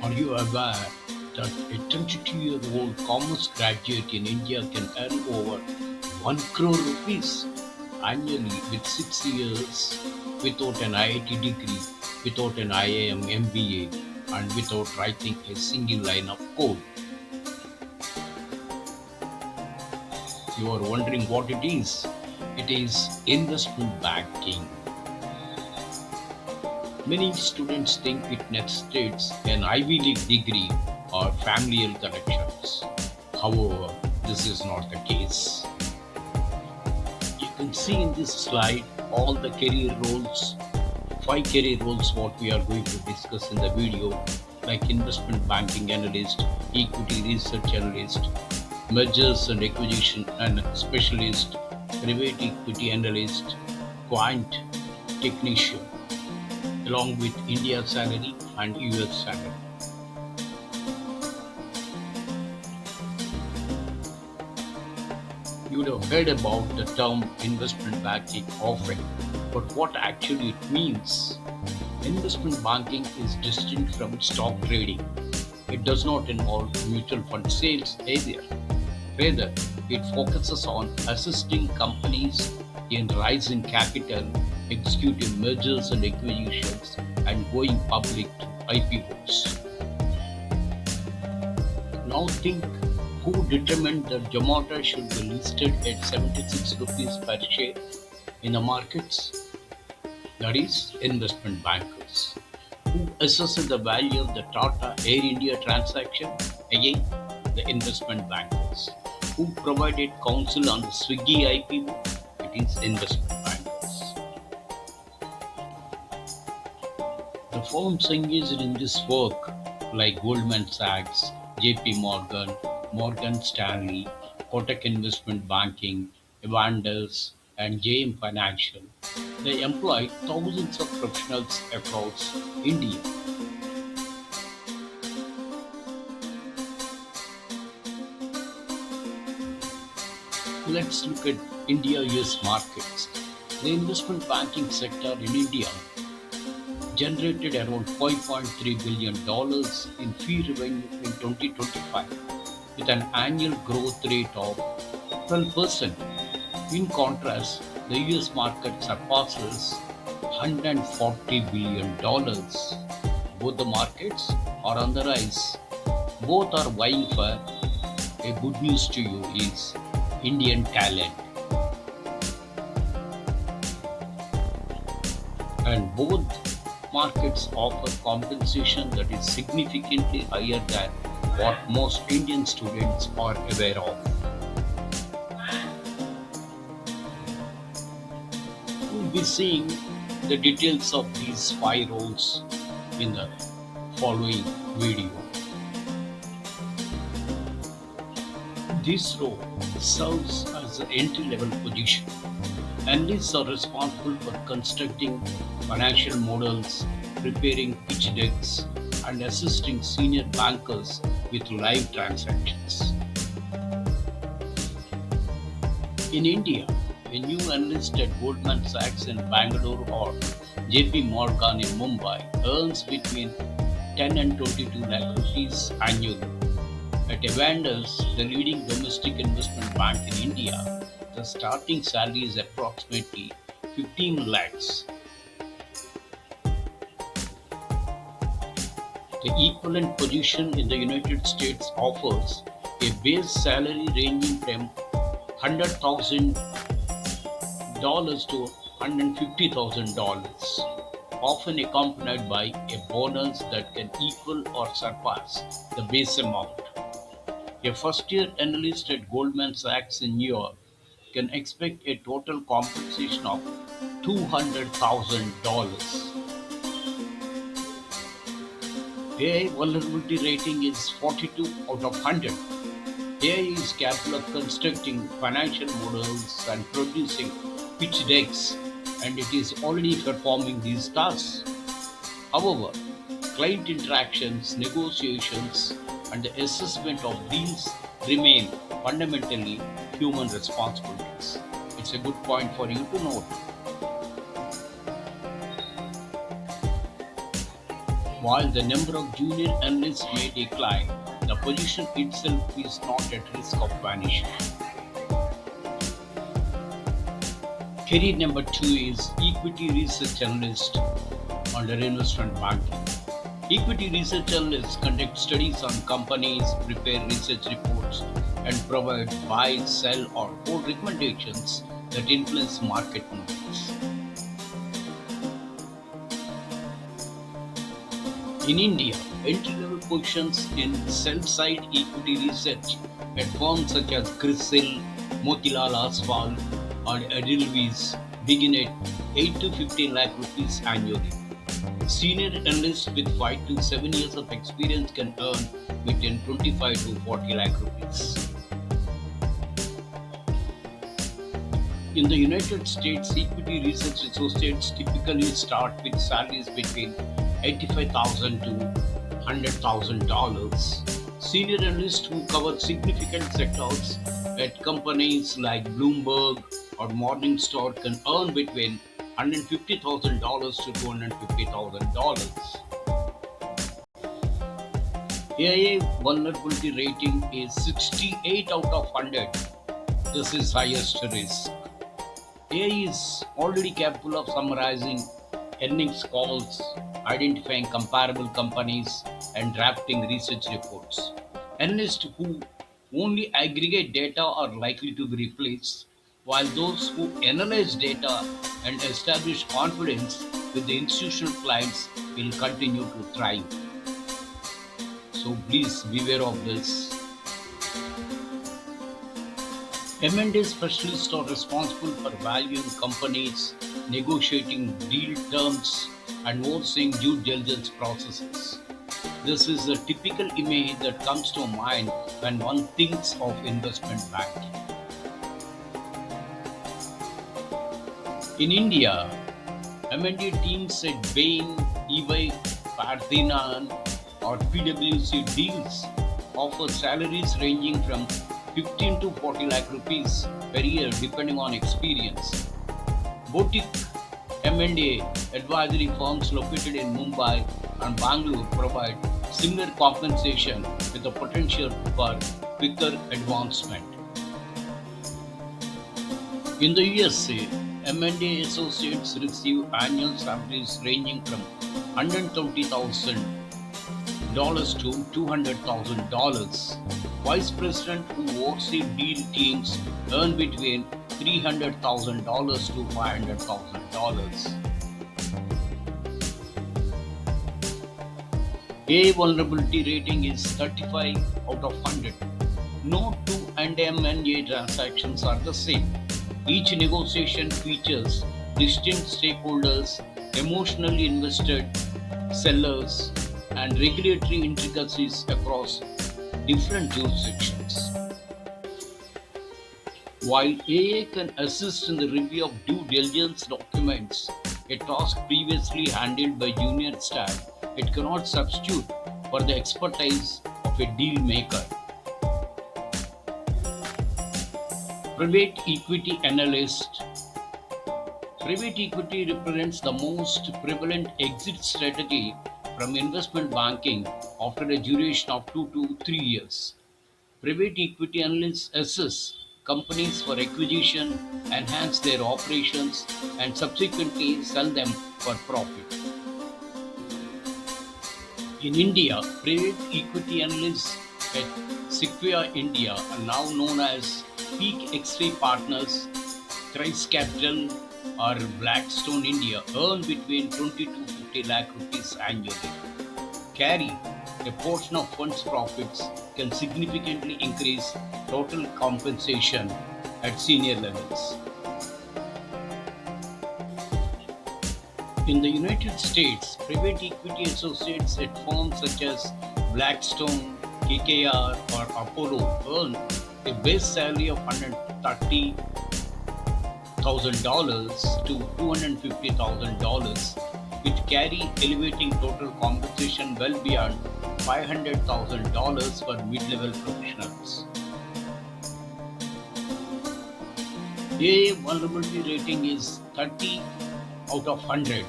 Are you aware that a 22-year-old commerce graduate in India can earn over 1 crore rupees annually with 6 years without an IIT degree, without an IIM MBA, and without writing a single line of code? You are wondering what it is. It is investment banking. Many students think it necessitates an Ivy League degree or familial connections. However, this is not the case. You can see in this slide all the career roles, five career roles what we are going to discuss in the video, like investment banking analyst, equity research analyst, mergers and acquisition and specialist, private equity analyst, quant technician, along with India salary and US salary. You would have heard about the term investment banking often, but what actually it means? Investment banking is distinct from stock trading. It does not involve mutual fund sales either. Rather, it focuses on assisting companies in raising capital, executing mergers and acquisitions, and going public through IPOs. Now think who determined that Zomato should be listed at 76 rupees per share in the markets? That is investment bankers. Who assessed the value of the Tata Air India transaction? Again, the investment bankers. Who provided counsel on the Swiggy IPO? It is investment bankers. The firms engaged in this work, like Goldman Sachs, JP Morgan, Morgan Stanley, Kotak Investment Banking, Evander's, and JM Financial, they employ thousands of professionals across India. Let's look at India-US markets. The investment banking sector in India generated around $5.3 billion in fee revenue in 2025, with an annual growth rate of 12%. In contrast, the US market surpasses $140 billion. Both the markets are on the rise. Both are vying for. A good news to you is Indian talent, and both markets offer compensation that is significantly higher than what most Indian students are aware of. We'll be seeing the details of these five roles in the following video. This role serves as an entry-level position. Analysts are responsible for constructing financial models, preparing pitch decks, and assisting senior bankers with live transactions. In India, a new analyst at Goldman Sachs in Bangalore or JP Morgan in Mumbai earns between 10 and 22 lakh rupees annually. At Evander's, the leading domestic investment bank in India, the starting salary is approximately 15 lakhs. The equivalent position in the United States offers a base salary ranging from $100,000 to $150,000, often accompanied by a bonus that can equal or surpass the base amount. A first-year analyst at Goldman Sachs in New York can expect a total compensation of $200,000. AI vulnerability rating is 42 out of 100. AI is capable of constructing financial models and producing pitch decks, and it is already performing these tasks. However, client interactions, negotiations, and the assessment of deals remain fundamentally human responsibilities. It's a good point for you to note. While the number of junior analysts may decline, the position itself is not at risk of vanishing. Career number two is equity research analyst under investment banking. Equity research analysts conduct studies on companies, prepare research reports, and provide buy, sell, or hold recommendations that influence market movements. In India, entry-level positions in sell-side equity research at firms such as CRISIL, Motilal Oswal, or Edelweiss begin at 8 to 15 lakh rupees annually. Senior analysts with 5 to 7 years of experience can earn between 25 to 40 lakh rupees. In the United States, equity research associates typically start with salaries between $85,000 to $100,000. Senior analysts who cover significant sectors at companies like Bloomberg or Morningstar can earn between $150,000 to $250,000. AIA vulnerability rating is 68 out of 100. This is highest risk. AI is already capable of summarizing earnings calls, identifying comparable companies, and drafting research reports. Analysts who only aggregate data are likely to be replaced, while those who analyze data and establish confidence with the institutional clients will continue to thrive. So please beware of this. M&A specialists are responsible for valuing companies, negotiating deal terms, and overseeing due diligence processes. This is a typical image that comes to mind when one thinks of investment banking. In India, M&A teams at Bain, EY, Parthinan, or PwC deals offer salaries ranging from 15 to 40 lakh rupees per year depending on experience. Boutique M&A advisory firms located in Mumbai and Bangalore provide similar compensation with the potential for quicker advancement. In the USA, M&A associates receive annual salaries ranging from $120,000 to $200,000. Vice president who oversee deal teams earn between $300,000 to $500,000. A vulnerability rating is 35 out of 100. No two M&A transactions are the same. Each negotiation features distinct stakeholders, emotionally invested sellers, and regulatory intricacies across different jurisdictions. While AA can assist in the review of due diligence documents, a task previously handled by junior staff, it cannot substitute for the expertise of a deal maker. Private equity analyst. Private equity represents the most prevalent exit strategy from investment banking after a duration of 2 to 3 years. Private equity analysts assess companies for acquisition, enhance their operations, and subsequently sell them for profit. In India, private equity analysts at Sequoia India are now known as Peak X-Ray Partners, Thrice Capital, or Blackstone India earn between 20 to 50 lakh rupees annually. Carry, a portion of funds profits, can significantly increase total compensation at senior levels. In the United States, private equity associates at firms such as Blackstone, KKR, or Apollo earn a base salary of $130,000 to $250,000, with carry elevating total compensation well beyond $500,000 for mid-level professionals. AA vulnerability rating is 30 out of 100.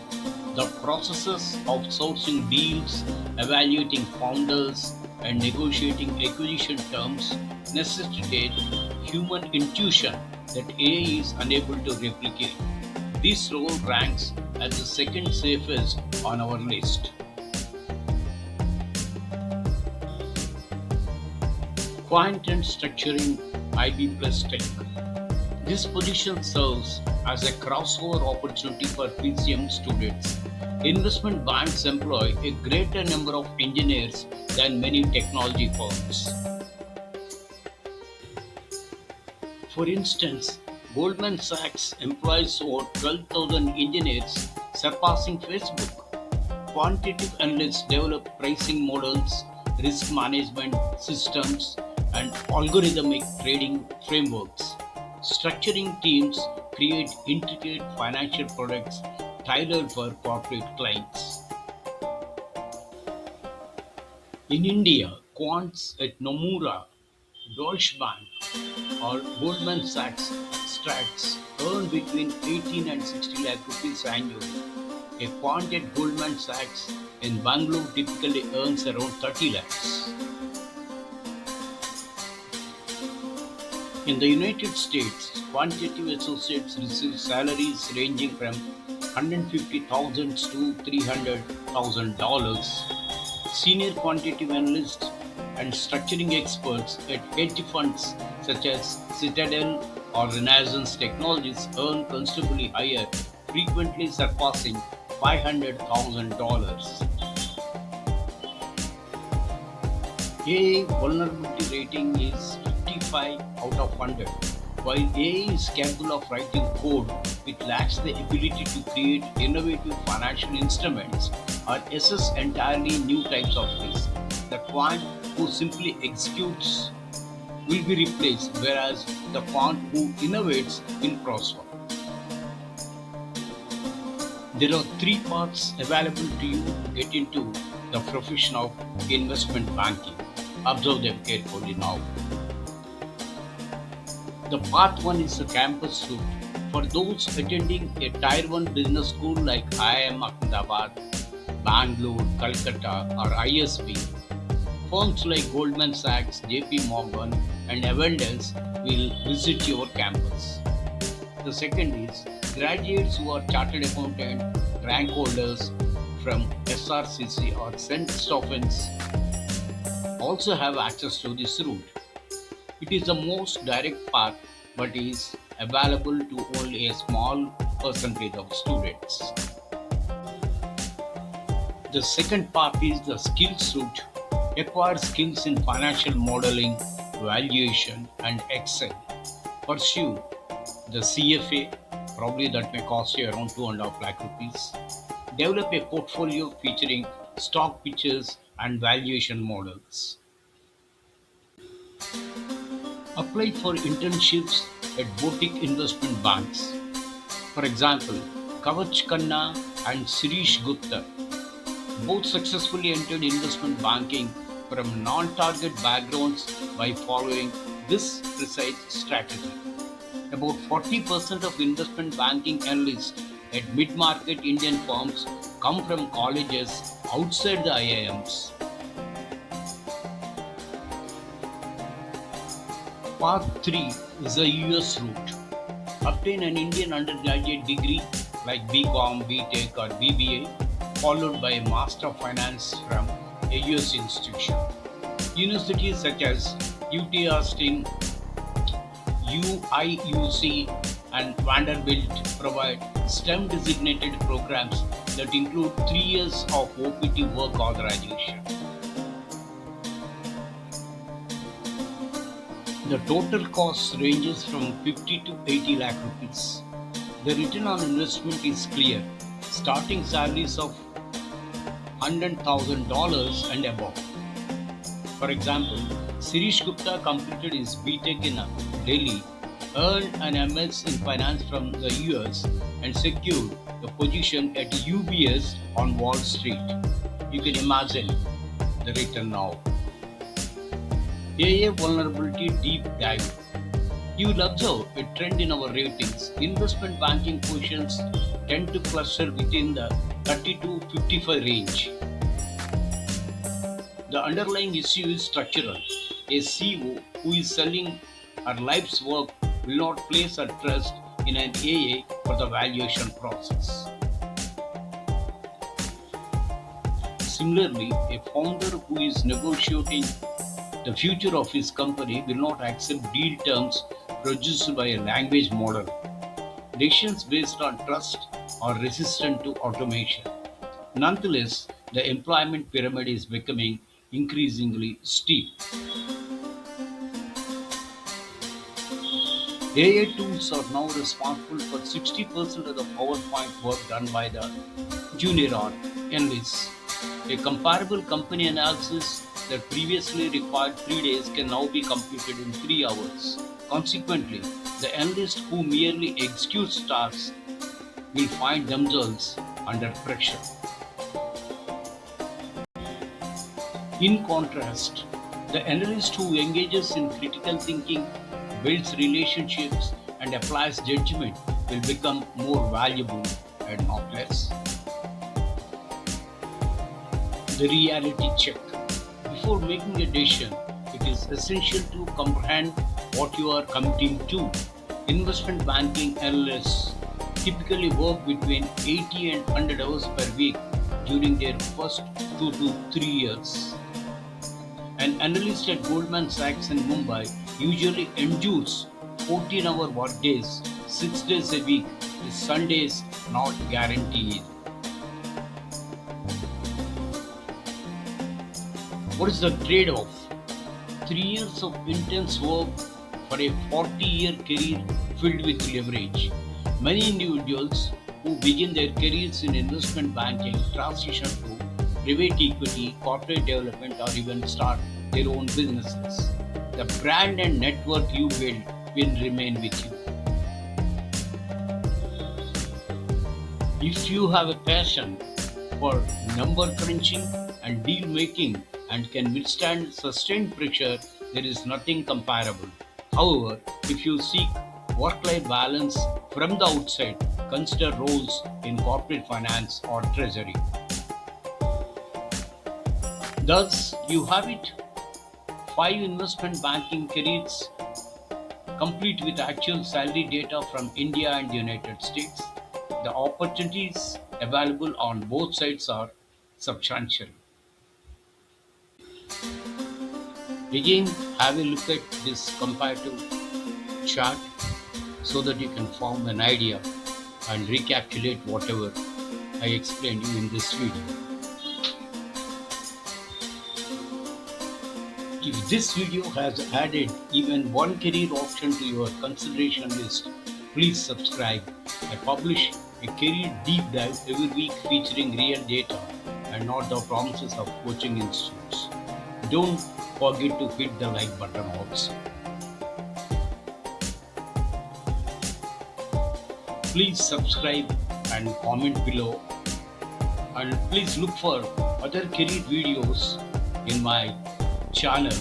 The processes of sourcing deals, evaluating founders, and negotiating acquisition terms necessitate human intuition that AI is unable to replicate. This role ranks as the second safest on our list. Quant and structuring IB plus tech. This position serves as a crossover opportunity for PCM students. Investment banks employ a greater number of engineers than many technology firms. For instance, Goldman Sachs employs over 12,000 engineers, surpassing Facebook. Quantitative analysts develop pricing models, risk management systems, and algorithmic trading frameworks. Structuring teams create intricate financial products tailored for corporate clients. In India, quants at Nomura, Deutsche Bank, or Goldman Sachs strats earn between 18 and 60 lakh rupees annually. A quant at Goldman Sachs in Bangalore typically earns around 30 lakhs. In the United States, quantitative associates receive salaries ranging from $150,000 to $300,000. Senior quantitative analysts and structuring experts at hedge funds such as Citadel or Renaissance Technologies earn considerably higher, frequently surpassing $500,000. AA vulnerability rating is 55 out of 100. While AI is capable of writing code, it lacks the ability to create innovative financial instruments or assess entirely new types of risk. The quant who simply executes will be replaced, whereas the quant who innovates will prosper. There are three paths available to you to get into the profession of investment banking. Observe them carefully now. The path one is the campus route. For those attending a Tier 1 business school like IIM Ahmedabad, Bangalore, Calcutta, or ISB, firms like Goldman Sachs, JP Morgan, and Avendus will visit your campus. The second is graduates who are chartered accountant, rank holders from SRCC or St. Stephen's also have access to this route. It is the most direct path but is available to only a small percentage of students. The second path is the skills route. Acquire skills in financial modeling, valuation, and Excel. Pursue the CFA, probably that may cost you around 2.5 lakh rupees. Develop a portfolio featuring stock pitches and valuation models. Apply for internships at boutique investment banks. For example, Kavach Khanna and Sirish Gupta both successfully entered investment banking from non-target backgrounds by following this precise strategy. About 40% of investment banking analysts at mid-market Indian firms come from colleges outside the IIMs. Path 3 is the US route. Obtain an Indian undergraduate degree like BCom, BTech, or BBA, followed by a Master of Finance from a US institution. Universities such as UT Austin, UIUC, and Vanderbilt provide STEM designated programs that include 3 years of OPT work authorization. The total cost ranges from 50 to 80 lakh rupees. The return on investment is clear. Starting salaries of $100,000 and above. For example, Sirish Gupta completed his BTech in Delhi, earned an MS in finance from the US, and secured a position at UBS on Wall Street. You can imagine the return now. AA vulnerability deep dive. You will observe a trend in our ratings. Investment banking positions tend to cluster within the 30 to 55 range. The underlying issue is structural. A CEO who is selling her life's work will not place her trust in an AA for the valuation process. Similarly, a founder who is negotiating the future of his company will not accept deal terms produced by a language model. Decisions based on trust are resistant to automation. Nonetheless, the employment pyramid is becoming increasingly steep. AI tools are now responsible for 60% of the PowerPoint work done by the junior analysts. A comparable company analysis that previously required 3 days can now be completed in 3 hours. Consequently, the analyst who merely executes tasks will find themselves under pressure. In contrast, the analyst who engages in critical thinking, builds relationships, and applies judgment will become more valuable and not less. The reality check. Before making a decision, it is essential to comprehend what you are committing to. Investment banking analysts typically work between 80 and 100 hours per week during their first 2 to 3 years. An analyst at Goldman Sachs in Mumbai usually endures 14-hour workdays 6 days a week, with Sundays not guaranteed. What is the trade-off? 3 years of intense work for a 40-year career filled with leverage. Many individuals who begin their careers in investment banking transition to private equity, corporate development, or even start their own businesses. The brand and network you build will remain with you. If you have a passion for number crunching and deal making and can withstand sustained pressure, there is nothing comparable. However, if you seek work life balance from the outside, consider roles in corporate finance or treasury. Thus, you have it: 5 investment banking careers, complete with actual salary data from India and the United States. The opportunities available on both sides are substantial. Again, have a look at this comparative chart so that you can form an idea and recapitulate whatever I explained you in this video. If this video has added even one career option to your consideration list, please subscribe. I publish a career deep dive every week featuring real data and not the promises of coaching institutes. Don't forget to hit the like button also. Please subscribe and comment below, and please look for other career videos in my channel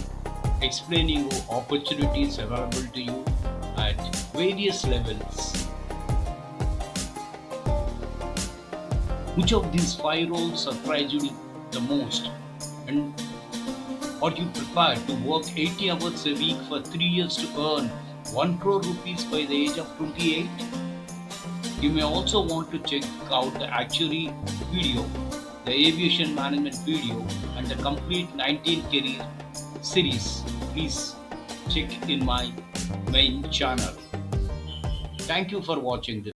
explaining opportunities available to you at various levels. Which of these 5 roles surprise you the most, and are you prepared to work 80 hours a week for 3 years to earn 1 crore rupees by the age of 28? You may also want to check out the actuary video, the aviation management video, and the complete 19 career series. Please check in my main channel. Thank you for watching this.